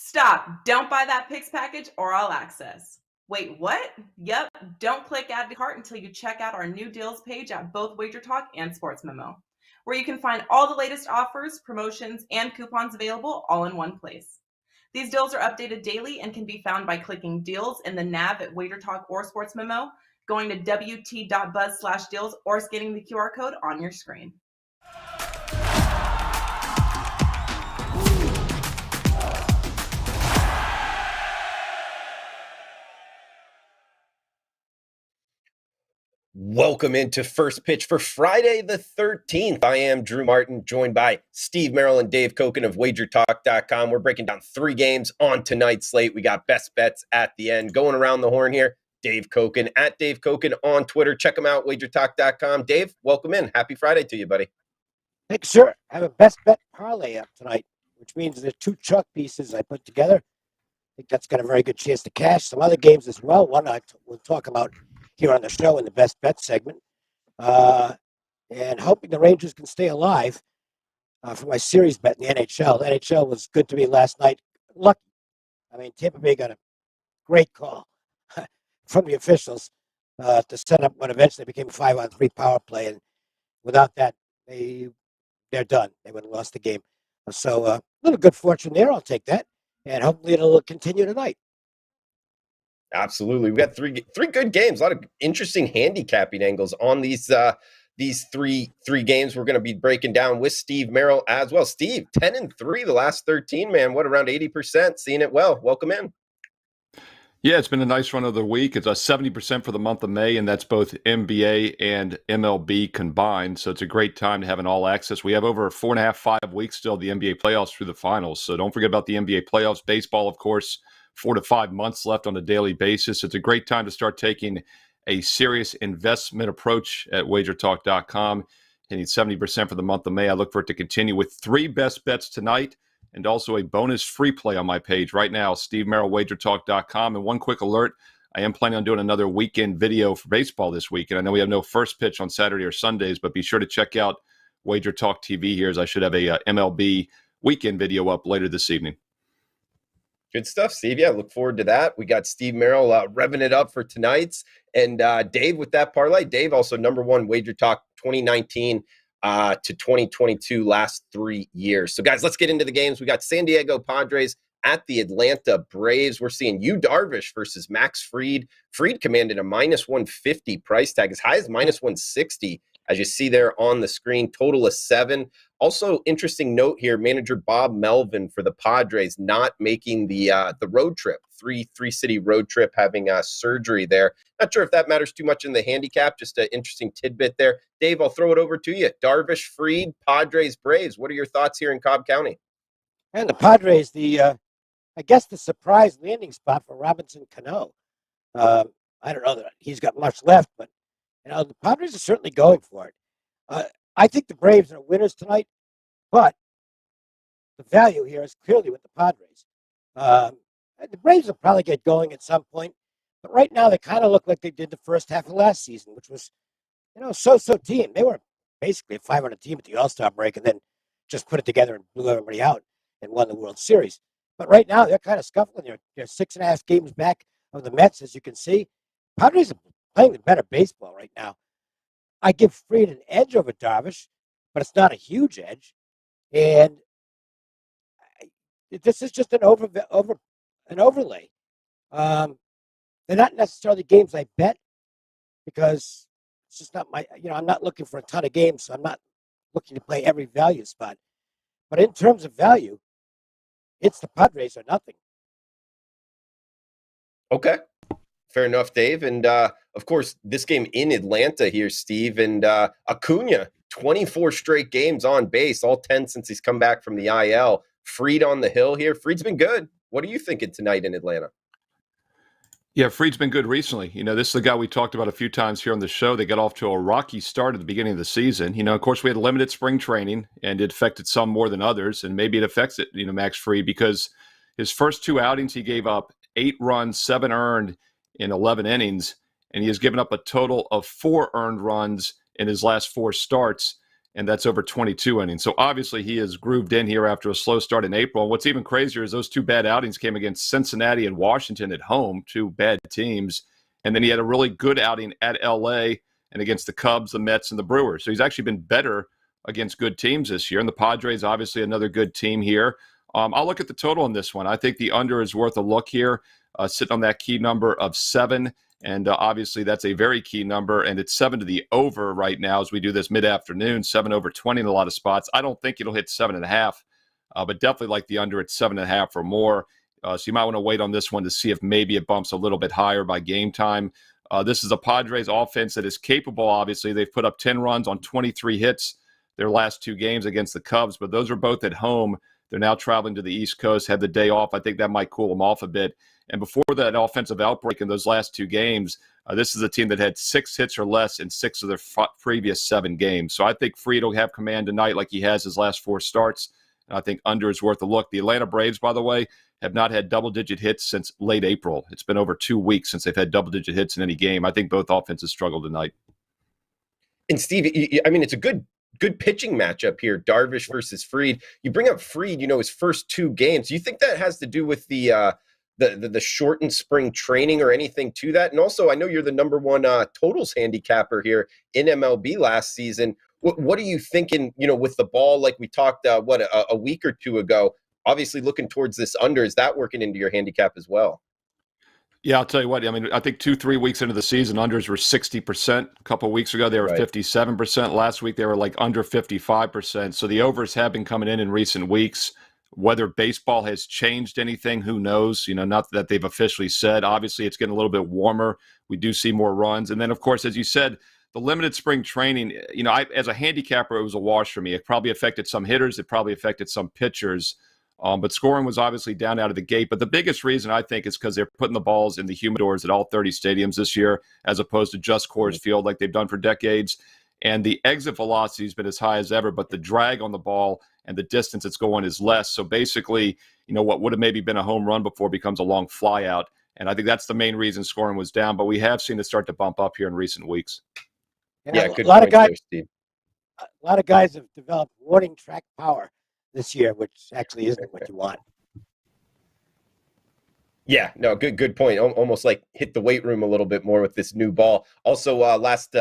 Stop. Don't buy that Pix package or all access. Wait, what? Yep. Don't click add to cart until you check out our new deals page at both WagerTalk and Sports Memo, where you can find all the latest offers, promotions, and coupons available all in one place. These deals are updated daily and can be found by clicking deals in the nav at WagerTalk or Sports Memo, going to wt.buzz/deals, or scanning the QR code on your screen. Welcome into First Pitch for Friday the 13th. I am Drew Martin, joined by Steve Merrill and Dave Koken of WagerTalk.com. We're breaking down 3 games on tonight's slate. We got best bets at the end. Going around the horn here, Dave Koken, at Dave Koken on Twitter. Check him out, WagerTalk.com. Dave, welcome in. Happy Friday to you, buddy. Thanks, sir. I have a best bet parlay up tonight, which means the 2 chalk pieces I put together. I think that's got a very good chance to cash. Some other games as well. One we'll talk about here on the show in the best bet segment. And hoping the Rangers can stay alive for my series bet in the NHL. The NHL was good to me last night. Lucky. I mean, Tampa Bay got a great call from the officials to set up what eventually became a 5-on-3 power play. And without that, they're done. They would have lost the game. So a little good fortune there. I'll take that. And hopefully it'll continue tonight. Absolutely. We've got three good games. A lot of interesting handicapping angles on these three games we're going to be breaking down with Steve Merrill as well. Steve, 10-3 the last 13, man. What, around 80%? Seeing it well. Welcome in. Yeah, it's been a nice run of the week. It's a 70% for the month of May, and that's both NBA and MLB combined. So it's a great time to have an all access. We have over 4.5, 5 weeks still the NBA playoffs through the finals. So don't forget about the NBA playoffs. Baseball, of course, 4 to 5 months left on a daily basis. It's a great time to start taking a serious investment approach at WagerTalk.com. Hitting 70% for the month of May. I look for it to continue with 3 best bets tonight and also a bonus free play on my page right now, Steve Merrill, WagerTalk.com. And one quick alert, I am planning on doing another weekend video for baseball this week. And I know we have no first pitch on Saturday or Sundays, but be sure to check out WagerTalk TV here, as I should have a MLB weekend video up later this evening. Good stuff, Steve. Yeah, look forward to that. We got Steve Merrill revving it up for tonight's. And Dave with that parlay. Dave also number 1 Wager Talk 2019 to 2022 last 3 years. So, guys, let's get into the games. We got San Diego Padres at the Atlanta Braves. We're seeing Yu Darvish versus Max Fried. Fried commanded a -150 price tag, as high as -160, as you see there on the screen. Total of 7. Also, interesting note here, manager Bob Melvin for the Padres not making the road trip, three-city road trip, having surgery there. Not sure if that matters too much in the handicap, just an interesting tidbit there. Dave, I'll throw it over to you. Darvish, Fried, Padres, Braves. What are your thoughts here in Cobb County? And the Padres, I guess the surprise landing spot for Robinson Cano. I don't know that he's got much left, but the Padres are certainly going for it. I think the Braves are winners tonight, but the value here is clearly with the Padres. The Braves will probably get going at some point, but right now they kind of look like they did the first half of last season, which was, so-so team. They were basically a 500 team at the All-Star break and then just put it together and blew everybody out and won the World Series. But right now they're kind of scuffling. They're 6.5 games back of the Mets, as you can see. Padres are playing the better baseball right now. I give Fried an edge over Darvish, but it's not a huge edge. And this is just an overlay. They're not necessarily games I bet because it's just not I'm not looking for a ton of games, so I'm not looking to play every value spot. But in terms of value, it's the Padres or nothing. Okay. Fair enough, Dave. And, of course, this game in Atlanta here, Steve, and Acuna, 24 straight games on base, all 10 since he's come back from the IL. Fried on the hill here. Fried's been good. What are you thinking tonight in Atlanta? Yeah, Fried's been good recently. This is the guy we talked about a few times here on the show. They got off to a rocky start at the beginning of the season. Of course, we had limited spring training, and it affected some more than others, and maybe it affects it, Max Fried, because his first 2 outings, he gave up 8 runs, 7 earned in 11 innings, and he has given up a total of 4 earned runs in his last 4 starts. and that's over 22 innings. So obviously he has grooved in here after a slow start in April. What's even crazier is those two bad outings came against Cincinnati and Washington at home, two bad teams. And then he had a really good outing at L.A. and against the Cubs, the Mets, and the Brewers. So he's actually been better against good teams this year. And the Padres, obviously another good team here. I'll look at the total on this one. I think the under is worth a look here, sitting on that key number of 7. And obviously that's a very key number. And it's 7 to the over right now as we do this mid-afternoon, 7 over 20 in a lot of spots. I don't think it'll hit 7.5, but definitely like the under at 7.5 or more. So you might want to wait on this one to see if maybe it bumps a little bit higher by game time. This is a Padres offense that is capable, obviously. They've put up 10 runs on 23 hits their last 2 games against the Cubs, but those are both at home. They're now traveling to the East Coast, had the day off. I think that might cool them off a bit. And before that offensive outbreak in those last 2 games, this is a team that had 6 hits or less in 6 of their previous 7 games. So I think Fried will have command tonight like he has his last 4 starts. And I think under is worth a look. The Atlanta Braves, by the way, have not had double-digit hits since late April. It's been over 2 weeks since they've had double-digit hits in any game. I think both offenses struggle tonight. And Steve, I mean, it's a good pitching matchup here, Darvish versus Fried. You bring up Fried, his first 2 games. Do you think that has to do with the shortened spring training or anything to that? And also, I know you're the number 1 totals handicapper here in MLB last season. What are you thinking, with the ball, like we talked, a week or 2 ago, obviously looking towards this under, is that working into your handicap as well? Yeah, I'll tell you what. I mean, I think 2-3 weeks into the season, unders were 60%. A couple of weeks ago, they were 57%. Last week, they were like under 55%. So the overs have been coming in recent weeks. Whether baseball has changed anything, who knows? Not that they've officially said. Obviously, it's getting a little bit warmer. We do see more runs. And then, of course, as you said, the limited spring training, as a handicapper, it was a wash for me. It probably affected some hitters. It probably affected some pitchers. But scoring was obviously down out of the gate. But the biggest reason, I think, is because they're putting the balls in the humidors at all 30 stadiums this year, as opposed to just Coors Field like they've done for decades. And the exit velocity has been as high as ever, but the drag on the ball and the distance it's going is less. So basically, what would have maybe been a home run before becomes a long fly out. And I think that's the main reason scoring was down. But we have seen it start to bump up here in recent weeks. Yeah, good a lot of guys, there, Steve. A lot of guys have developed warning track power this year, which actually isn't what you want. Yeah, no, good point. Almost like hit the weight room a little bit more with this new ball. Also, last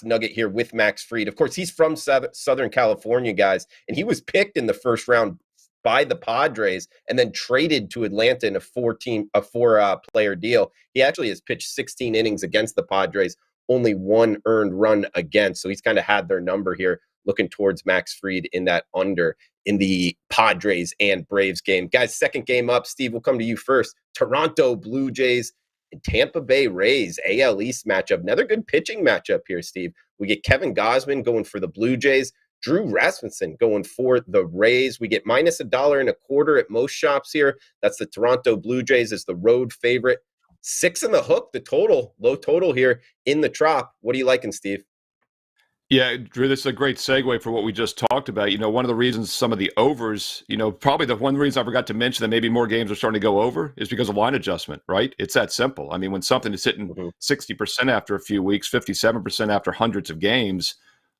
nugget here with Max Fried. Of course, he's from Southern California, guys, and he was picked in the first round by the Padres and then traded to Atlanta in a 4-player deal. He actually has pitched 16 innings against the Padres, only 1 earned run against. So he's kind of had their number here, looking towards Max Fried in that under in the Padres and Braves game. Guys, second game up. Steve, we'll come to you first. Toronto Blue Jays and Tampa Bay Rays, AL East matchup. Another good pitching matchup here, Steve. We get Kevin Gausman going for the Blue Jays, Drew Rasmussen going for the Rays. We get minus $1.25 at most shops here. That's the Toronto Blue Jays as the road favorite. 6 in the hook, the total, low total here in the Trop. What are you liking, Steve? Yeah, Drew, this is a great segue for what we just talked about. One of the reasons some of the overs, probably the one reason I forgot to mention that maybe more games are starting to go over is because of line adjustment, right? It's that simple. I mean, when something is hitting 60% after a few weeks, 57% after hundreds of games,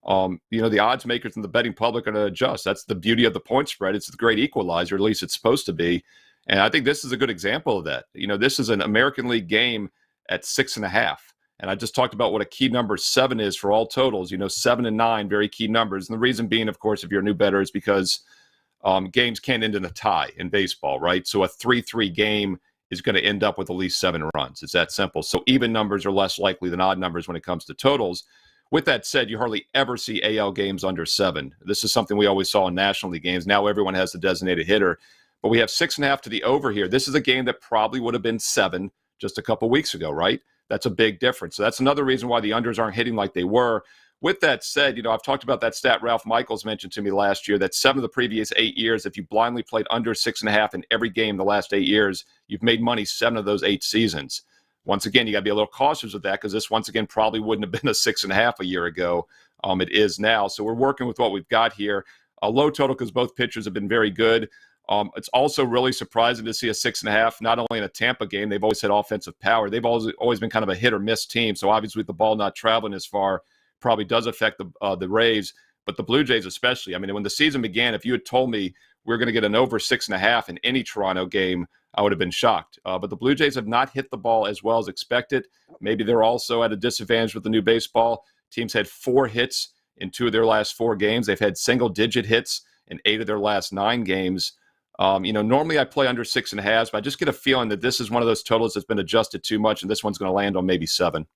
the odds makers and the betting public are going to adjust. That's the beauty of the point spread. It's the great equalizer, at least it's supposed to be. And I think this is a good example of that. This is an American League game at 6.5. And I just talked about what a key number 7 is for all totals. 7 and 9, very key numbers. And the reason being, of course, if you're a new bettor, is because games can't end in a tie in baseball, right? So a 3-3 game is going to end up with at least 7 runs. It's that simple. So even numbers are less likely than odd numbers when it comes to totals. With that said, you hardly ever see AL games under 7. This is something we always saw in National League games. Now everyone has the designated hitter. But we have 6.5 to the over here. This is a game that probably would have been 7 just a couple weeks ago, right? That's a big difference. So that's another reason why the unders aren't hitting like they were. With that said, I've talked about that stat Ralph Michaels mentioned to me last year, that 7 of the previous 8 years, if you blindly played under 6.5 in every game the last 8 years, you've made money 7 of those 8 seasons. Once again, you got to be a little cautious with that because this, once again, probably wouldn't have been a 6.5 a year ago. It is now. So we're working with what we've got here. A low total because both pitchers have been very good. It's also really surprising to see a 6.5, not only in a Tampa game. They've always had offensive power. They've always been kind of a hit or miss team. So obviously with the ball not traveling as far, probably does affect the Rays. but the Blue Jays especially. I mean, when the season began, if you had told me we're going to get an over 6.5 in any Toronto game, I would have been shocked. But the Blue Jays have not hit the ball as well as expected. Maybe they're also at a disadvantage with the new baseball. Teams had 4 hits in 2 of their last 4 games. They've had single-digit hits in 8 of their last 9 games. Normally I play under 6.5, but I just get a feeling that this is one of those totals that's been adjusted too much, and this one's going to land on maybe 7.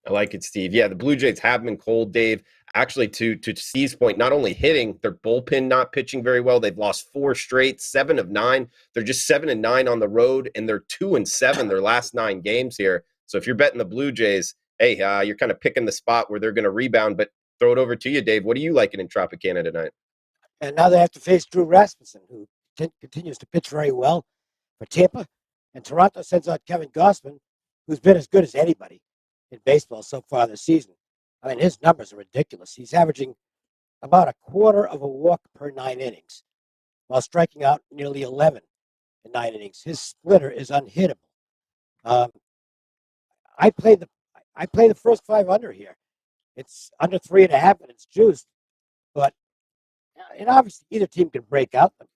I like it, Steve. Yeah, the Blue Jays have been cold, Dave. Actually, to Steve's point, not only hitting, their bullpen not pitching very well. They've lost 4 straight, 7 of 9. They're just 7-9 on the road, and they're 2-7 their last 9 games here. So if you're betting the Blue Jays, hey, you're kind of picking the spot where they're going to rebound. But throw it over to you, Dave. What are you liking in Tropicana tonight? And now they have to face Drew Rasmussen, who continues to pitch very well for Tampa. And Toronto sends out Kevin Gausman, who's been as good as anybody in baseball so far this season. I mean, his numbers are ridiculous. He's averaging about 1/4 of a walk per 9 innings, while striking out nearly 11 in 9 innings. His splitter is unhittable. I play the first 5 under here. It's under 3.5 and it's juiced, but and obviously either team can break out. The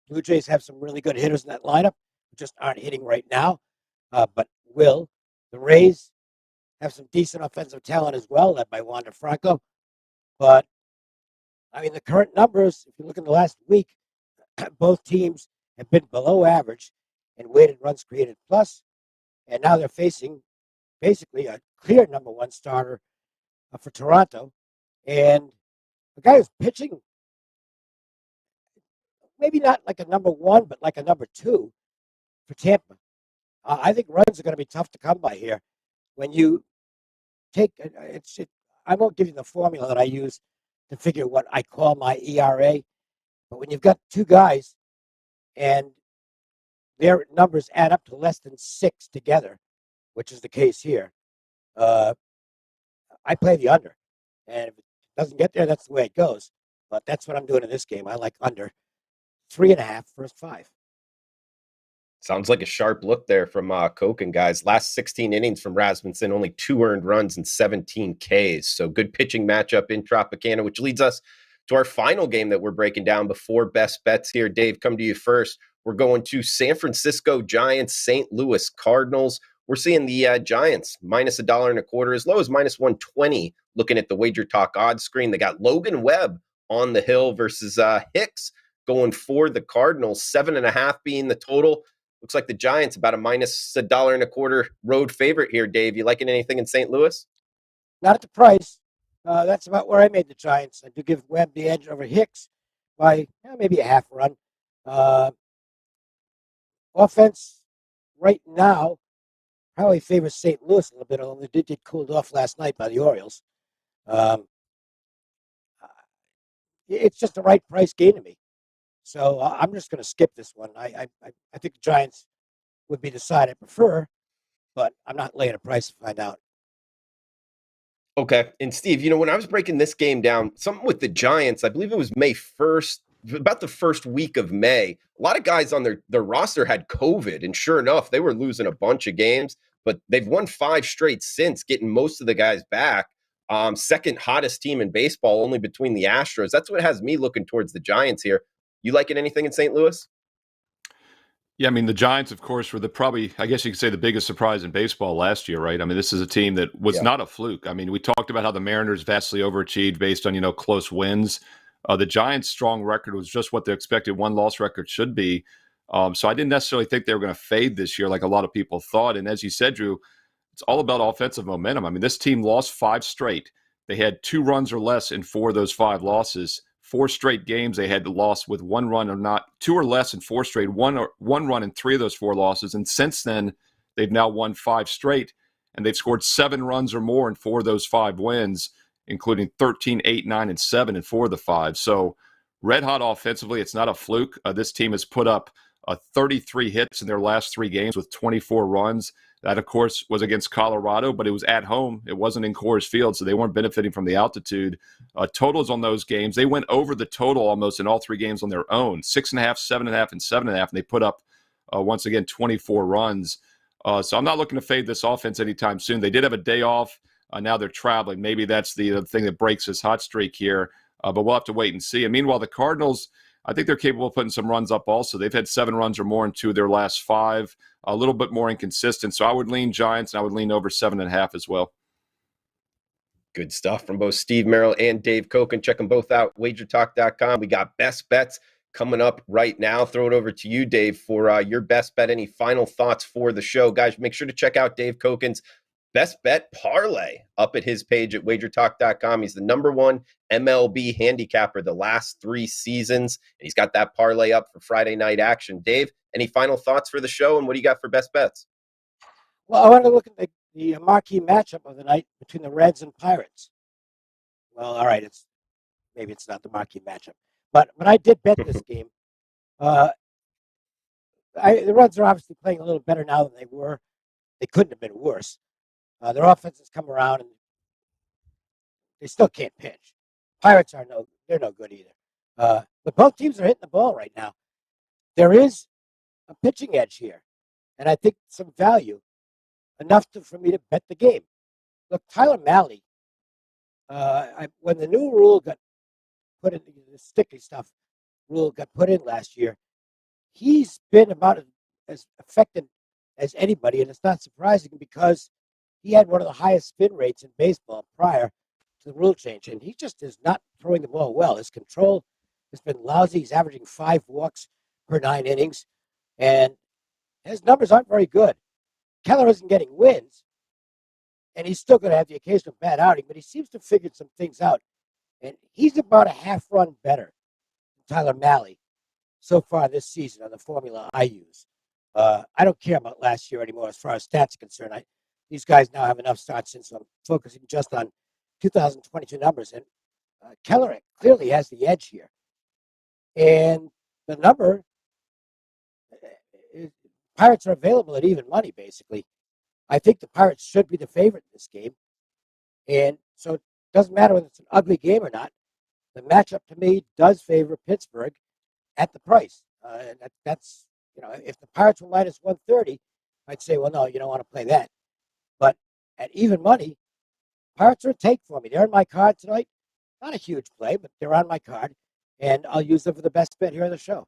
Blue Jays have some really good hitters in that lineup who just aren't hitting right now, but will. The Rays have some decent offensive talent as well, led by Wander Franco. But, I mean, the current numbers, if you look in the last week, both teams have been below average in weighted runs created plus, and now they're facing basically a clear number 1 starter for Toronto. And the guy who's pitching, maybe not like a number 1, but like a number 2 for Tampa. I think runs are going to be tough to come by here. When you take I won't give you the formula that I use to figure what I call my ERA, but when you've got 2 guys and their numbers add up to less than 6 together, which is the case here, I play the under. And if it doesn't get there, that's the way it goes. But that's what I'm doing in this game. I like under 3.5 first 5. Sounds like a sharp look there from Koken, guys. Last 16 innings from Rasmussen, only 2 earned runs and 17 Ks. So good pitching matchup in Tropicana, which leads us to our final game that we're breaking down before best bets here. Dave, come to you first. We're going to San Francisco Giants, St. Louis Cardinals. We're seeing the Giants minus $1.25, as low as minus 120. Looking at the WagerTalk odds screen, they got Logan Webb on the hill versus Hicks going for the Cardinals. 7.5 being the total. Looks like the Giants about a minus $1.25 road favorite here, Dave. You liking anything in St. Louis? Not at the price. That's about where I made the Giants. I do give Webb the edge over Hicks by maybe a half run. Offense right now probably favors St. Louis a little bit, although they did get cooled off last night by the Orioles. It's just the right price game to me. So I'm just going to skip this one. I think the Giants would be the side I prefer, but I'm not laying a price to find out. Okay. And Steve, when I was breaking this game down, something with the Giants, I believe it was May 1st, about the first week of May, a lot of guys on their roster had COVID. And sure enough, they were losing a bunch of games, but they've won 5 straight since, getting most of the guys back. Second hottest team in baseball, only between the Astros. That's what has me looking towards the Giants here. You liking anything in St. Louis? Yeah, I mean, the Giants, of course, were I guess you could say, the biggest surprise in baseball last year, right? I mean, this is a team that was not a fluke. I mean, we talked about how the Mariners vastly overachieved based on, close wins. The Giants' strong record was just what the expected 1-loss record should be. So I didn't necessarily think they were going to fade this year like a lot of people thought. And as you said, Drew, it's all about offensive momentum. I mean, this team lost 5 straight. They had 2 runs or less in 4 of those 5 losses. 4 straight games they had lost with 1 run or not, 2 or less in 4 straight, one run in 3 of those 4 losses. And since then, they've now won 5 straight, and they've scored 7 runs or more in 4 of those 5 wins, including 13, 8, 9, and 7 in 4 of the 5. So red hot offensively. It's not a fluke. This team has put up 33 hits in their last 3 games with 24 runs. That, of course, was against Colorado, but it was at home. It wasn't in Coors Field, so they weren't benefiting from the altitude. Totals on those games, they went over the total almost in all 3 games on their own, 6.5, 7.5, and 7.5, and they put up, once again, 24 runs. So I'm not looking to fade this offense anytime soon. They did have a day off Now they're traveling. Maybe that's the thing that breaks his hot streak here, but we'll have to wait and see. And meanwhile, the Cardinals, I think they're capable of putting some runs up also. They've had 7 runs or more in 2 of their last 5, a little bit more inconsistent. So I would lean Giants, and I would lean over 7.5 as well. Good stuff from both Steve Merrill and Dave Koken. Check them both out, wagertalk.com. We got best bets coming up right now. Throw it over to you, Dave, for your best bet. Any final thoughts for the show? Guys, make sure to check out Dave Koken's best bet parlay up at his page at wagertalk.com. He's the #1 MLB handicapper the last 3 seasons, and he's got that parlay up for Friday night action. Dave, any final thoughts for the show, and what do you got for best bets? Well, I want to look at the marquee matchup of the night between the Reds and Pirates. Well, all right, maybe it's not the marquee matchup, but I did bet this game. The Reds are obviously playing a little better now than they were. They couldn't have been worse. Their offense has come around, and they still can't pitch. Pirates they're no good either. But both teams are hitting the ball right now. There is a pitching edge here, and I think some value, enough for me to bet the game. Look, Tyler Mahle, when the new rule got put in, the sticky stuff rule got put in last year, he's been about as effective as anybody, and it's not surprising because he had one of the highest spin rates in baseball prior to the rule change, and he just is not throwing the ball well. His control has been lousy. He's averaging 5 walks per 9 innings, and his numbers aren't very good. Keller isn't getting wins, and he's still going to have the occasional bad outing, but he seems to have figured some things out, and he's about a half run better than Tyler Mahle so far this season on the formula I use. I don't care about last year anymore as far as stats are concerned. These guys now have enough starts since I'm focusing just on 2022 numbers, and Keller clearly has the edge here. And the number, Pirates are available at even money, basically. I think the Pirates should be the favorite in this game. And so it doesn't matter whether it's an ugly game or not. The matchup, to me, does favor Pittsburgh at the price. And that's, if the Pirates were minus 130, I'd say, well, no, you don't want to play that. But at even money, Pirates are a take for me. They're on my card tonight. Not a huge play, but they're on my card. And I'll use them for the best bet here on the show.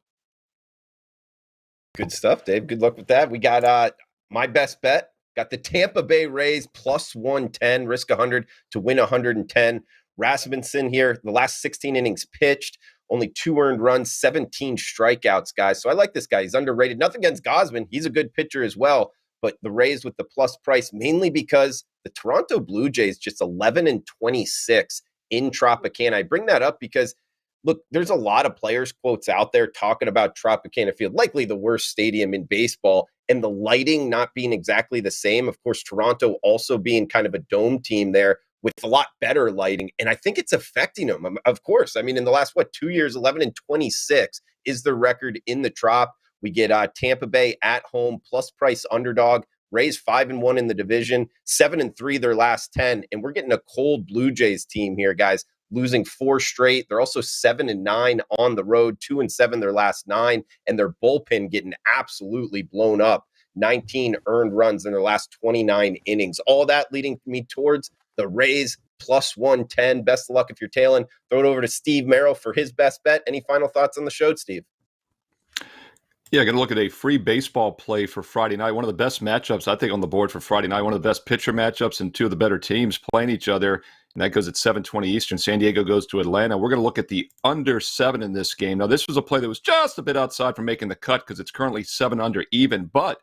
Good stuff, Dave. Good luck with that. We got my best bet. Got the Tampa Bay Rays plus 110, risk 100 to win 110. Rasmussen here, the last 16 innings pitched, only 2 earned runs, 17 strikeouts, guys. So I like this guy. He's underrated. Nothing against Gausman. He's a good pitcher as well. But the Rays with the plus price, mainly because the Toronto Blue Jays just 11-26 in Tropicana. I bring that up because, look, there's a lot of players' quotes out there talking about Tropicana Field, likely the worst stadium in baseball, and the lighting not being exactly the same. Of course, Toronto also being kind of a dome team there with a lot better lighting, and I think it's affecting them. Of course, I mean, in the last, 2 years, 11-26 is the record in the Trop. We get Tampa Bay at home, plus price underdog. Rays 5-1 in the division, 7-3 their last 10, and we're getting a cold Blue Jays team here, guys, losing 4 straight. They're also 7-9 on the road, 2-7 their last 9, and their bullpen getting absolutely blown up. 19 earned runs in their last 29 innings. All that leading me towards the Rays plus 110. Best of luck if you're tailing. Throw it over to Steve Merrill for his best bet. Any final thoughts on the show, Steve? Yeah, going to look at a free baseball play for Friday night. One of the best matchups, I think, on the board for Friday night. One of the best pitcher matchups and 2 of the better teams playing each other. And that goes at 7:20 Eastern. San Diego goes to Atlanta. We're going to look at the under 7 in this game. Now, this was a play that was just a bit outside from making the cut because it's currently 7 under even. But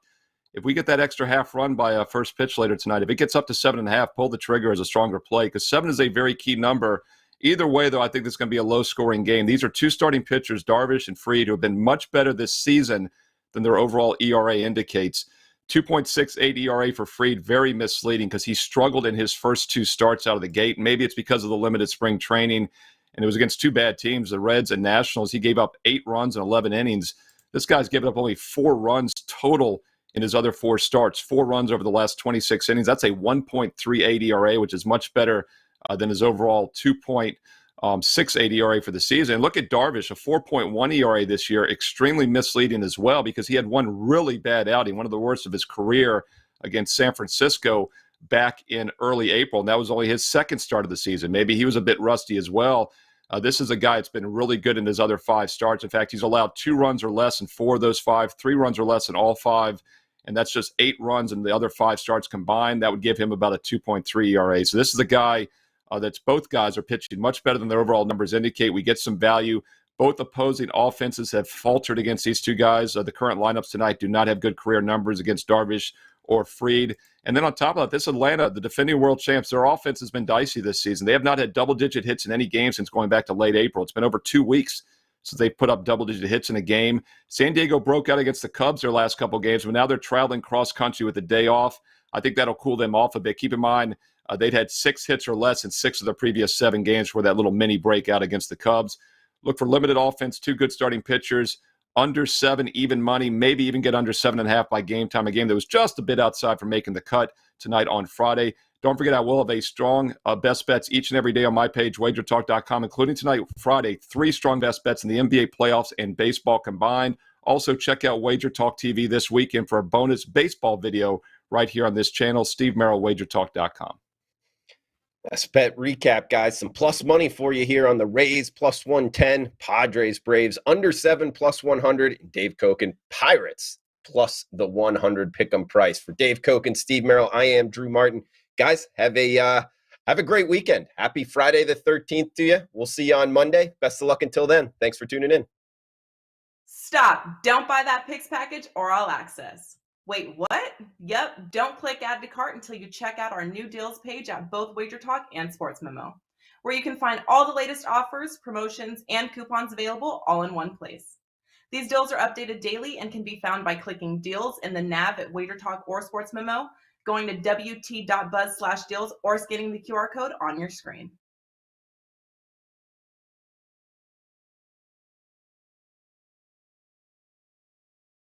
if we get that extra half run by a first pitch later tonight, if it gets up to 7.5, pull the trigger as a stronger play because 7 is a very key number. Either way, though, I think this is going to be a low-scoring game. These are 2 starting pitchers, Darvish and Fried, who have been much better this season than their overall ERA indicates. 2.68 ERA for Fried, very misleading because he struggled in his first 2 starts out of the gate. Maybe it's because of the limited spring training, and it was against 2 bad teams, the Reds and Nationals. He gave up 8 runs in 11 innings. This guy's given up only 4 runs total in his other 4 starts, 4 runs over the last 26 innings. That's a 1.38 ERA, which is much better than his overall 2.68 ERA for the season. And look at Darvish, a 4.1 ERA this year, extremely misleading as well because he had one really bad outing, one of the worst of his career against San Francisco back in early April, and that was only his second start of the season. Maybe he was a bit rusty as well. This is a guy that's been really good in his other 5 starts. In fact, he's allowed 2 runs or less in 4 of those 5, 3 runs or less in all 5, and that's just 8 runs in the other 5 starts combined. That would give him about a 2.3 ERA. So this is a guy that's both guys are pitching much better than their overall numbers indicate. We get some value. Both opposing offenses have faltered against these two guys. The current lineups tonight do not have good career numbers against Darvish or Fried. And then on top of that, this Atlanta, the defending world champs, their offense has been dicey this season. They have not had double-digit hits in any game since going back to late April. It's been over 2 weeks since they put up double-digit hits in a game. San Diego broke out against the Cubs their last couple games, but now they're traveling cross-country with a day off. I think that'll cool them off a bit. Keep in mind, they'd had 6 hits or less in 6 of their previous 7 games for that little mini breakout against the Cubs. Look for limited offense, 2 good starting pitchers, under 7 even money, maybe even get under 7.5 by game time. A game that was just a bit outside from making the cut tonight on Friday. Don't forget, I will have a strong best bets each and every day on my page, WagerTalk.com, including tonight, Friday, 3 strong best bets in the NBA playoffs and baseball combined. Also, check out WagerTalk TV this weekend for a bonus baseball video right here on this channel. Steve Merrill, WagerTalk.com. Best bet recap, guys. Some plus money for you here on the Rays, plus 110, Padres, Braves, under 7, plus 100, and Dave Koken, Pirates, plus the 100 pick'em price. For Dave Koken, Steve Merrill, I am Drew Martin. Guys, have a great weekend. Happy Friday the 13th to you. We'll see you on Monday. Best of luck until then. Thanks for tuning in. Stop. Don't buy that picks package or all access. Wait, what? Yep, don't click add to cart until you check out our new deals page at both WagerTalk and Sports Memo, where you can find all the latest offers, promotions, and coupons available all in one place. These deals are updated daily and can be found by clicking deals in the nav at WagerTalk or Sports Memo, going to wt.buzz/deals, or scanning the QR code on your screen.